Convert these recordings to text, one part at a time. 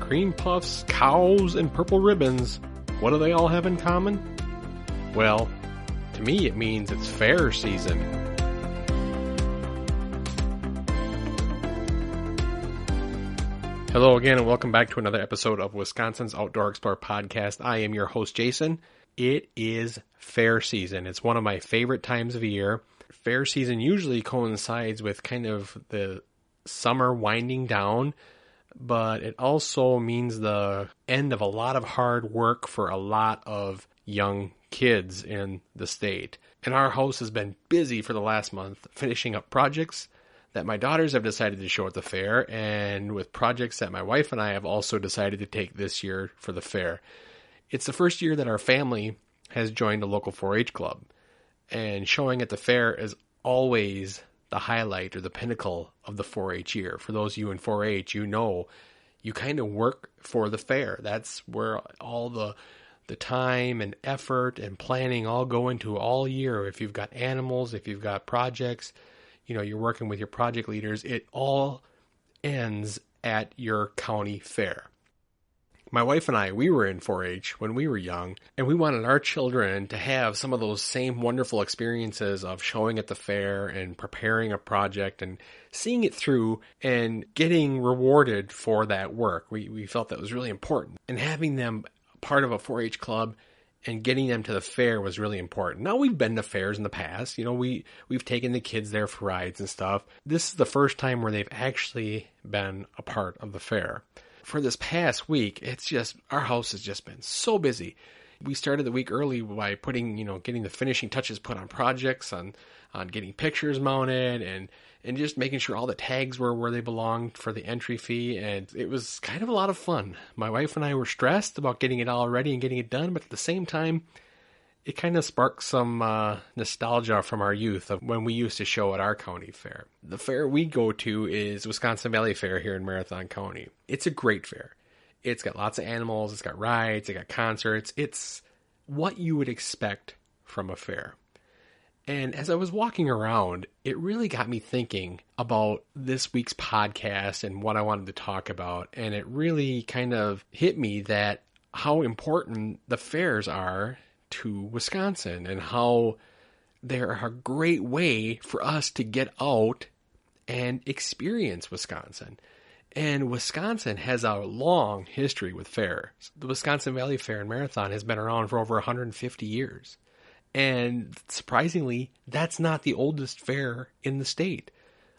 cream puffs, cows, and purple ribbons, what do they all have in common? Well, to me it means it's fair season. Hello again and welcome back to another episode of Wisconsin's Outdoor Explorer podcast. I am your host, Jason. It is fair season. It's one of my favorite times of year. Fair season usually coincides with kind of the summer winding down, but it also means the end of a lot of hard work for a lot of young kids in the state. And our house has been busy for the last month finishing up projects that my daughters have decided to show at the fair, and with projects that my wife and I have also decided to take this year for the fair. It's the first year that our family has joined a local 4-H club, and showing at the fair is always the highlight or the pinnacle of the 4-H year. For those of you in 4-H, you know you kind of work for the fair. That's where all the time and effort and planning all go into all year. If you've got animals, if you've got projects, you know, you're working with your project leaders, it all ends at your county fair. My wife and I, we were in 4-H when we were young, and we wanted our children to have some of those same wonderful experiences of showing at the fair and preparing a project and seeing it through and getting rewarded for that work. We felt that was really important. And having them part of a 4-H club and getting them to the fair was really important. Now, we've been to fairs in the past. You know, we've taken the kids there for rides and stuff. This is the first time where they've actually been a part of the fair. For this past week, it's just, our house has just been so busy. We started the week early by getting the finishing touches put on projects, on getting pictures mounted and just making sure all the tags were where they belonged for the entry fee. And it was kind of a lot of fun. My wife and I were stressed about getting it all ready and getting it done, but at the same time, it kind of sparked some nostalgia from our youth of when we used to show at our county fair. The fair we go to is Wisconsin Valley Fair here in Marathon County. It's a great fair. It's got lots of animals, it's got rides, it's got concerts. It's what you would expect from a fair. And as I was walking around, it really got me thinking about this week's podcast and what I wanted to talk about. And it really kind of hit me that how important the fairs are to Wisconsin and how they're a great way for us to get out and experience Wisconsin. And Wisconsin has a long history with fairs. The Wisconsin Valley Fair and Marathon has been around for over 150 years. And surprisingly, that's not the oldest fair in the state.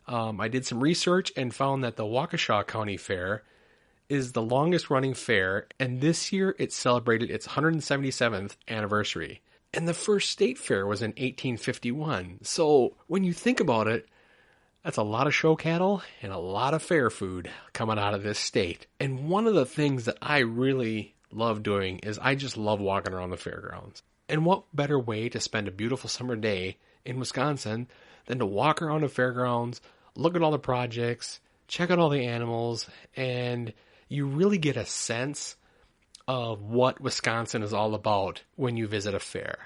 I did some research and found that the Waukesha County Fair is the longest running fair, and this year it celebrated its 177th anniversary. And the first state fair was in 1851. So when you think about it, that's a lot of show cattle and a lot of fair food coming out of this state. And one of the things that I really love doing is I just love walking around the fairgrounds. And what better way to spend a beautiful summer day in Wisconsin than to walk around the fairgrounds, look at all the projects, check out all the animals, and you really get a sense of what Wisconsin is all about when you visit a fair.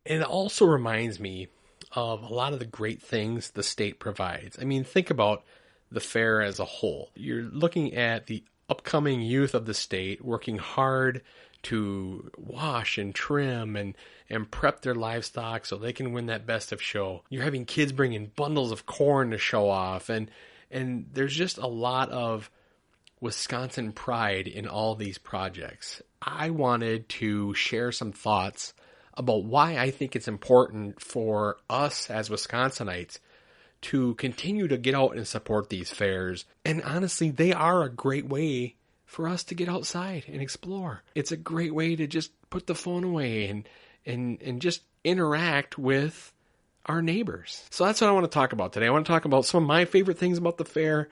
And it also reminds me of a lot of the great things the state provides. I mean, think about the fair as a whole. You're looking at the upcoming youth of the state working hard to wash and trim and prep their livestock so they can win that best of show. You're having kids bringing bundles of corn to show off, and there's just a lot of Wisconsin pride in all these projects. I wanted to share some thoughts about why I think it's important for us as Wisconsinites to continue to get out and support these fairs. And honestly, they are a great way for us to get outside and explore. It's a great way to just put the phone away and just interact with our neighbors. So that's what I want to talk about today. I want to talk about some of my favorite things about the fair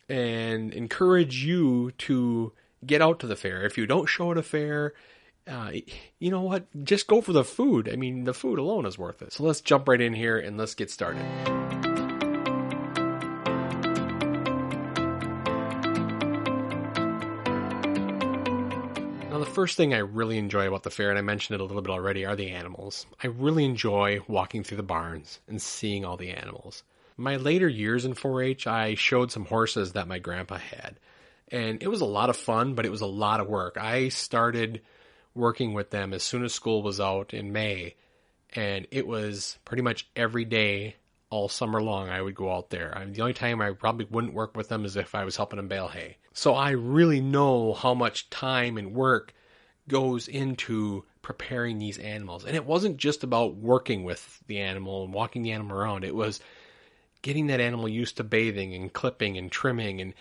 and encourage you to get out to the fair. If you don't show at a fair, you know what? Just go for the food. I mean, the food alone is worth it. So let's jump right in here and let's get started. Now, the first thing I really enjoy about the fair, and I mentioned it a little bit already, are the animals. I really enjoy walking through the barns and seeing all the animals. My later years in 4-H, I showed some horses that my grandpa had. And it was a lot of fun, but it was a lot of work. I started working with them as soon as school was out in May, and it was pretty much every day all summer long I would go out there. The only time I probably wouldn't work with them is if I was helping them bale hay. So I really know how much time and work goes into preparing these animals. And it wasn't just about working with the animal and walking the animal around. It was getting that animal used to bathing and clipping and trimming and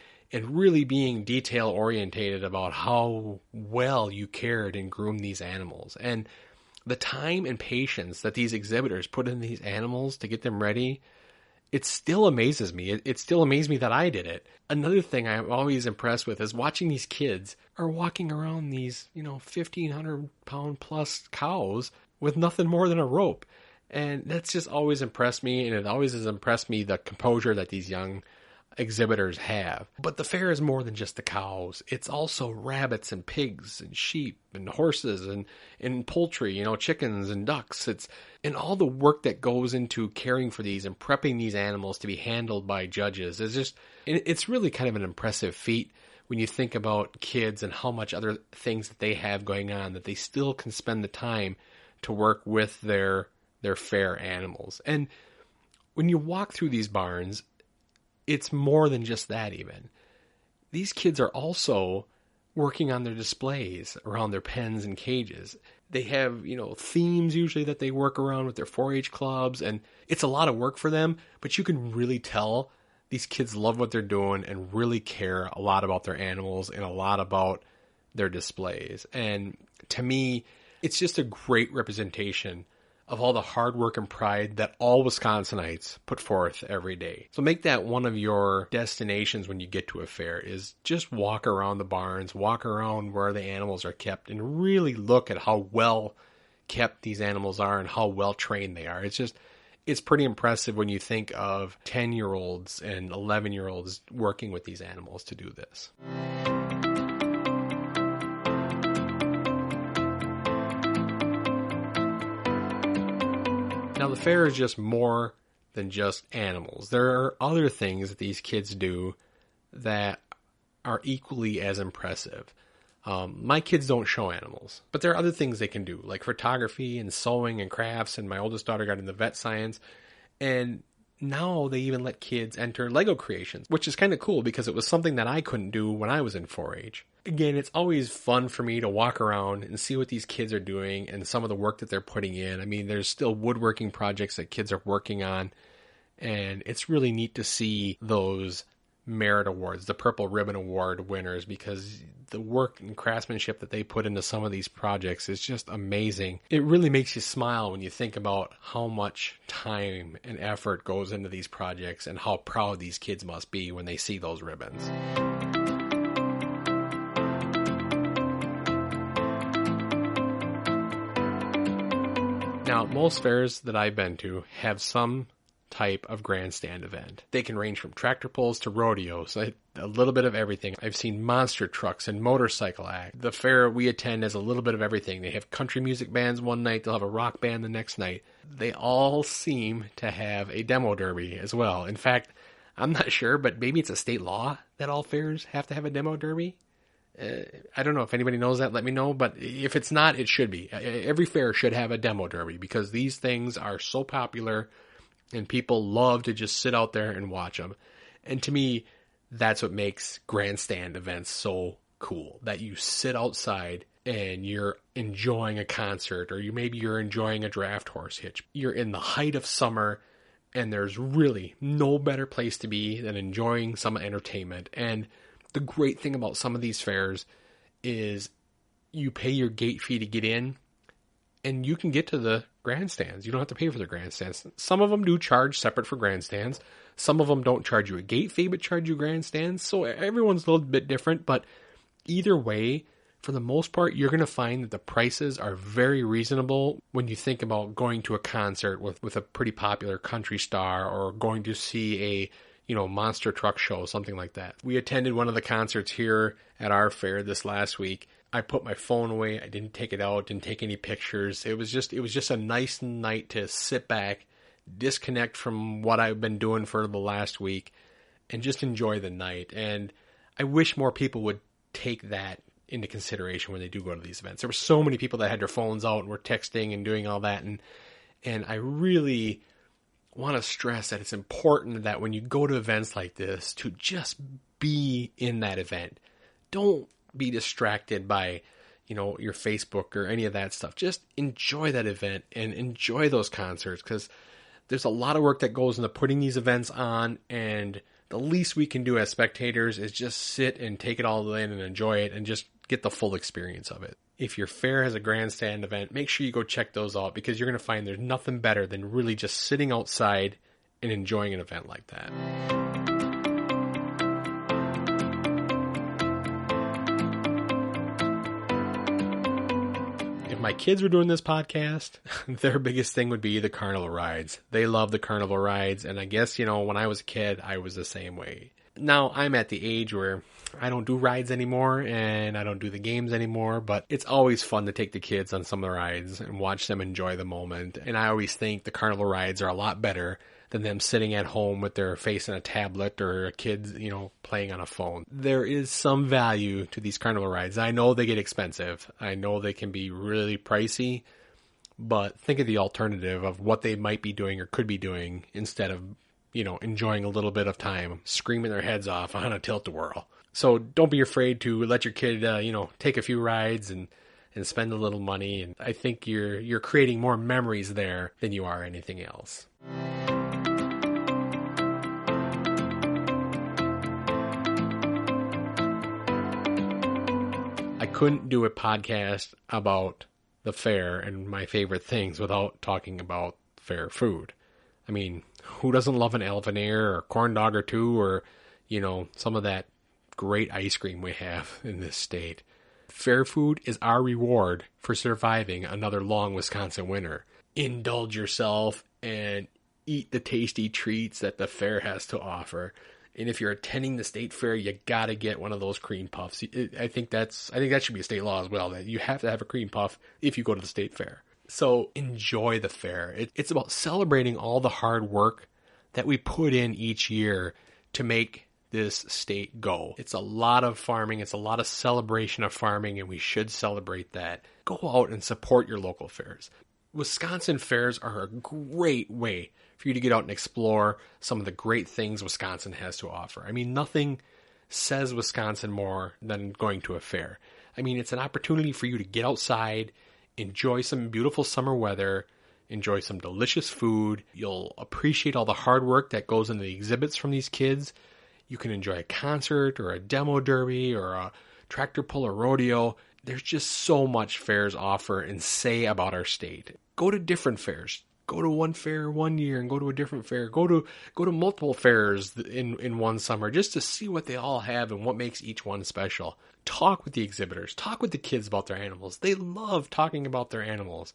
really being detail orientated about how well you cared and groomed these animals. And the time and patience that these exhibitors put in these animals to get them ready, it still amazes me. It still amazes me that I did it. Another thing I'm always impressed with is watching these kids are walking around these, 1,500 pound plus cows with nothing more than a rope. And that's just always impressed me. And it always has impressed me the composure that these young exhibitors have. But the fair is more than just the cows. It's also rabbits and pigs and sheep and horses and poultry, chickens and ducks. And all the work that goes into caring for these and prepping these animals to be handled by judges it's really kind of an impressive feat when you think about kids and how much other things that they have going on, that they still can spend the time to work with their fair animals. And when you walk through these barns, it's more than just that even. These kids are also working on their displays around their pens and cages. They have, themes usually that they work around with their 4-H clubs, and it's a lot of work for them, but you can really tell these kids love what they're doing and really care a lot about their animals and a lot about their displays. And to me, it's just a great representation of all the hard work and pride that all Wisconsinites put forth every day. So make that one of your destinations when you get to a fair, is just walk around the barns, walk around where the animals are kept, and really look at how well kept these animals are and how well trained they are. It's pretty impressive when you think of 10-year-olds and 11-year-olds working with these animals to do this. Now, the fair is just more than just animals. There are other things that these kids do that are equally as impressive. My kids don't show animals, but there are other things they can do, like photography and sewing and crafts, and my oldest daughter got into vet science. And now they even let kids enter Lego creations, which is kind of cool because it was something that I couldn't do when I was in 4-H. Again, it's always fun for me to walk around and see what these kids are doing and some of the work that they're putting in. I mean, there's still woodworking projects that kids are working on, and it's really neat to see those merit awards, the Purple Ribbon Award winners, because the work and craftsmanship that they put into some of these projects is just amazing. It really makes you smile when you think about how much time and effort goes into these projects and how proud these kids must be when they see those ribbons. Now, most fairs that I've been to have some type of grandstand event. They can range from tractor pulls to rodeos, a little bit of everything. I've seen monster trucks and motorcycle act. The fair we attend has a little bit of everything. They have country music bands one night, they'll have a rock band the next night. They all seem to have a demo derby as well. In fact, I'm not sure, but maybe it's a state law that all fairs have to have a demo derby. I don't know if anybody knows that, let me know, but if it's not, it should be. Every fair should have a demo derby because these things are so popular and people love to just sit out there and watch them. And to me, that's what makes grandstand events so cool, that you sit outside and you're enjoying a concert, or maybe you're enjoying a draft horse hitch. You're in the height of summer, and there's really no better place to be than enjoying some entertainment. And the great thing about some of these fairs is you pay your gate fee to get in, and you can get to the grandstands. You don't have to pay for the grandstands. Some of them do charge separate for grandstands. Some of them don't charge you a gate fee, but charge you grandstands. So everyone's a little bit different, but either way, for the most part, you're going to find that the prices are very reasonable when you think about going to a concert with a pretty popular country star, or going to see a monster truck show, something like that. We attended one of the concerts here at our fair this last week. I put my phone away. I didn't take it out, didn't take any pictures. It was just a nice night to sit back, disconnect from what I've been doing for the last week, and just enjoy the night. And I wish more people would take that into consideration when they do go to these events. There were so many people that had their phones out and were texting and doing all that. And I really want to stress that it's important that when you go to events like this to just be in that event. Don't be distracted by, your Facebook or any of that stuff. Just enjoy that event and enjoy those concerts, because there's a lot of work that goes into putting these events on, and the least we can do as spectators is just sit and take it all in and enjoy it and just get the full experience of it. If your fair has a grandstand event, make sure you go check those out, because you're going to find there's nothing better than really just sitting outside and enjoying an event like that. If my kids were doing this podcast, their biggest thing would be the carnival rides. They love the carnival rides, and I guess, when I was a kid, I was the same way. Now, I'm at the age where I don't do rides anymore, and I don't do the games anymore, but it's always fun to take the kids on some of the rides and watch them enjoy the moment. And I always think the carnival rides are a lot better than them sitting at home with their face in a tablet or a kid, playing on a phone. There is some value to these carnival rides. I know they get expensive. I know they can be really pricey, but think of the alternative of what they might be doing or could be doing instead of, enjoying a little bit of time screaming their heads off on a tilt-a-whirl. So don't be afraid to let your kid, take a few rides and spend a little money. And I think you're creating more memories there than you are anything else. I couldn't do a podcast about the fair and my favorite things without talking about fair food. I mean, who doesn't love an elephant ear or a corn dog or two, or, some of that great ice cream we have in this state? Fair food is our reward for surviving another long Wisconsin winter. Indulge yourself and eat the tasty treats that the fair has to offer. And if you're attending the state fair, you got to get one of those cream puffs. I think that should be a state law as well, that you have to have a cream puff if you go to the state fair. So enjoy the fair. It's about celebrating all the hard work that we put in each year to make this state go. It's a lot of farming. It's a lot of celebration of farming, and we should celebrate that. Go out and support your local fairs. Wisconsin fairs are a great way for you to get out and explore some of the great things Wisconsin has to offer. I mean, nothing says Wisconsin more than going to a fair. I mean, it's an opportunity for you to get outside, enjoy some beautiful summer weather, enjoy some delicious food. You'll appreciate all the hard work that goes into the exhibits from these kids. You can enjoy a concert or a demo derby or a tractor pull or rodeo. There's just so much fairs offer and say about our state. Go to different fairs. Go to one fair one year and go to a different fair. Go to multiple fairs in one summer just to see what they all have and what makes each one special. Talk with the exhibitors. Talk with the kids about their animals. They love talking about their animals.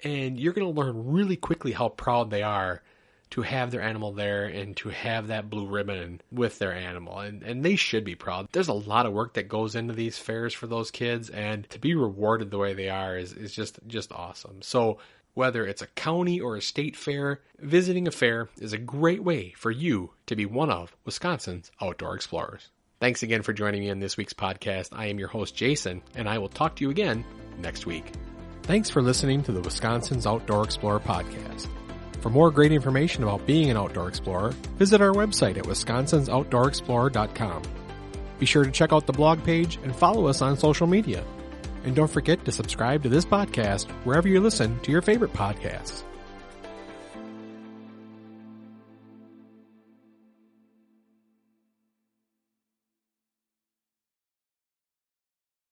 And you're going to learn really quickly how proud they are to have their animal there and to have that blue ribbon with their animal. And they should be proud. There's a lot of work that goes into these fairs for those kids, and to be rewarded the way they are is just awesome. So whether it's a county or a state fair, visiting a fair is a great way for you to be one of Wisconsin's outdoor explorers. Thanks again for joining me in this week's podcast. I am your host, Jason, and I will talk to you again next week. Thanks for listening to the Wisconsin's Outdoor Explorer podcast. For more great information about being an outdoor explorer, visit our website at wisconsinsoutdoorexplorer.com. Be sure to check out the blog page and follow us on social media. And don't forget to subscribe to this podcast wherever you listen to your favorite podcasts.